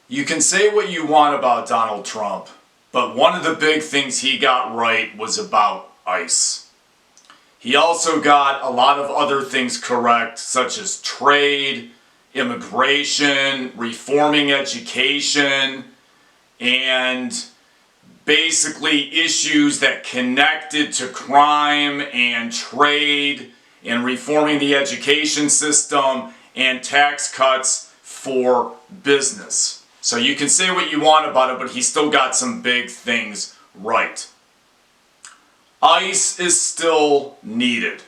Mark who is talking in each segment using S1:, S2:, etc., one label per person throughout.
S1: You can say what you want about Donald Trump, but one of the big things he got right was about ICE. He also got a lot of other things correct, such as trade, immigration, reforming education, and basically issues that connected to crime and trade and reforming the education system and tax cuts for business. So you can say what you want about it, but he still got some big things right. ICE is still needed.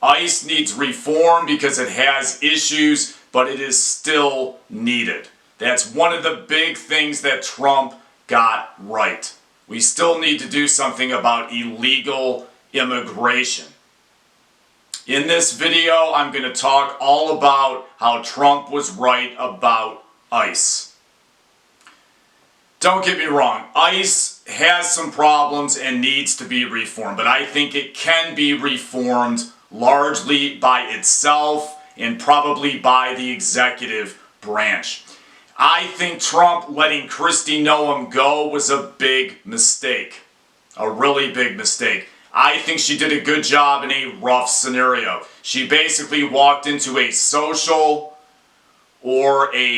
S1: ICE needs reform because it has issues, but it is still needed. That's one of the big things that Trump got right. We still need to do something about illegal immigration. In this video, I'm going to talk all about how Trump was right about ICE. Don't get me wrong, ICE has some problems and needs to be reformed, but I think it can be reformed largely by itself and probably by the executive branch. I think Trump letting Kristi Noem go was a big mistake, a really big mistake. I think she did a good job in a rough scenario. She basically walked into a social waterfall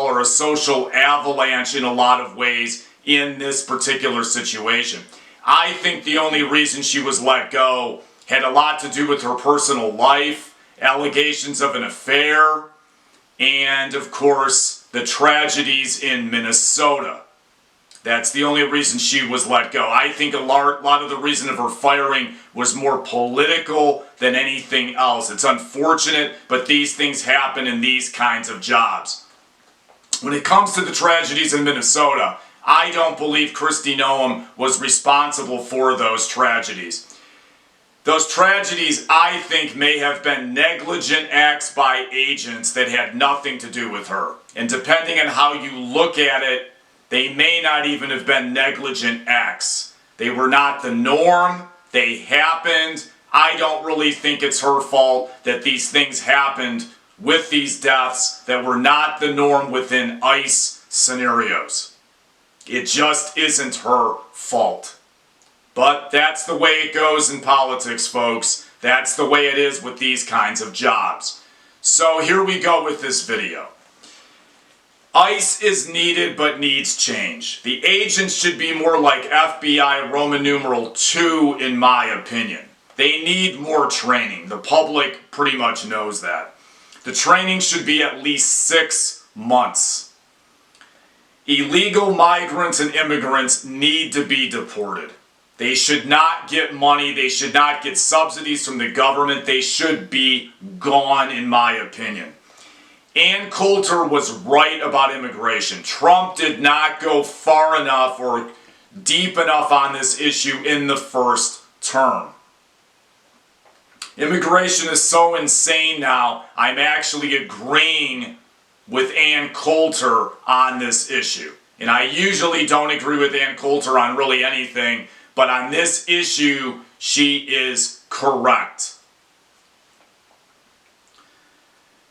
S1: or a social avalanche in a lot of ways in this particular situation. I think the only reason she was let go had a lot to do with her personal life, allegations of an affair, and of course the tragedies in Minnesota. That's the only reason she was let go. I think a lot of the reason of her firing was more political than anything else. It's unfortunate, but these things happen in these kinds of jobs. When it comes to the tragedies in Minnesota, I don't believe Kristi Noem was responsible for those tragedies. Those tragedies, I think, may have been negligent acts by agents that had nothing to do with her. And depending on how you look at it, they may not even have been negligent acts. They were not the norm. They happened. I don't really think it's her fault that these things happened with these deaths that were not the norm within ICE scenarios. It just isn't her fault. But that's the way it goes in politics, folks. That's the way it is with these kinds of jobs. So here we go with this video. ICE is needed but needs change. The agents should be more like FBI Roman numeral 2 in my opinion. They need more training. The public pretty much knows that. The training should be at least 6 months. Illegal migrants and immigrants need to be deported. They should not get money. They should not get subsidies from the government. They should be gone, in my opinion. Ann Coulter was right about immigration. Trump did not go far enough or deep enough on this issue in the first term. Immigration is so insane now, I'm actually agreeing with Ann Coulter on this issue. And I usually don't agree with Ann Coulter on really anything, but on this issue, she is correct.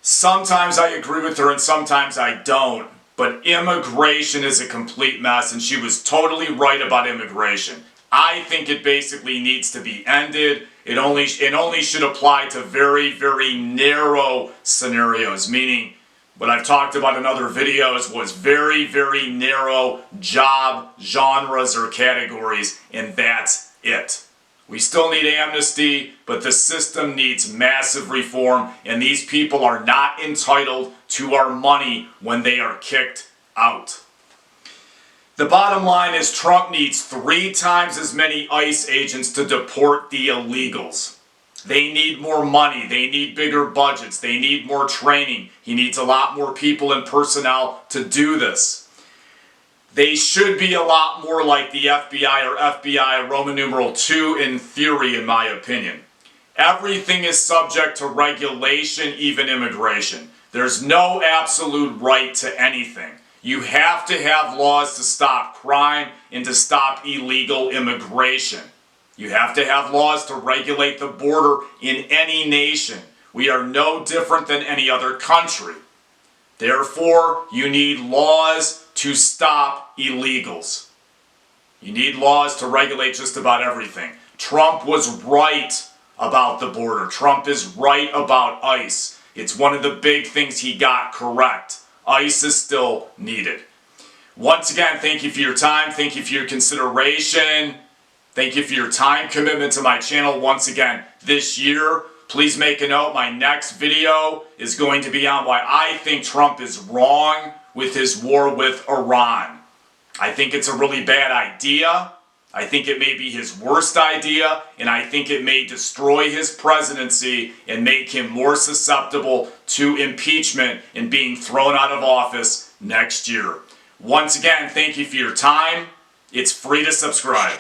S1: Sometimes I agree with her and sometimes I don't, but immigration is a complete mess and she was totally right about immigration. I think it basically needs to be ended. It only should apply to very, very narrow scenarios, meaning what I've talked about in other videos was very, very narrow job genres or categories, and that's it. We still need amnesty, but the system needs massive reform, and these people are not entitled to our money when they are kicked out. The bottom line is Trump needs 3 times as many ICE agents to deport the illegals. They need more money. They need bigger budgets. They need more training. He needs a lot more people and personnel to do this. They should be a lot more like the FBI or FBI Roman numeral 2 in theory, in my opinion. Everything is subject to regulation, even immigration. There's no absolute right to anything. You have to have laws to stop crime and to stop illegal immigration. You have to have laws to regulate the border in any nation. We are no different than any other country. Therefore, you need laws to stop illegals. You need laws to regulate just about everything. Trump was right about the border. Trump is right about ICE. It's one of the big things he got correct. ICE is still needed. Once again, thank you for your time. Thank you for your consideration. Thank you for your time commitment to my channel once again this year. Please make a note, my next video is going to be on why I think Trump is wrong with his war with Iran. I think it's a really bad idea. I think it may be his worst idea, and I think it may destroy his presidency and make him more susceptible to impeachment and being thrown out of office next year. Once again, thank you for your time. It's free to subscribe.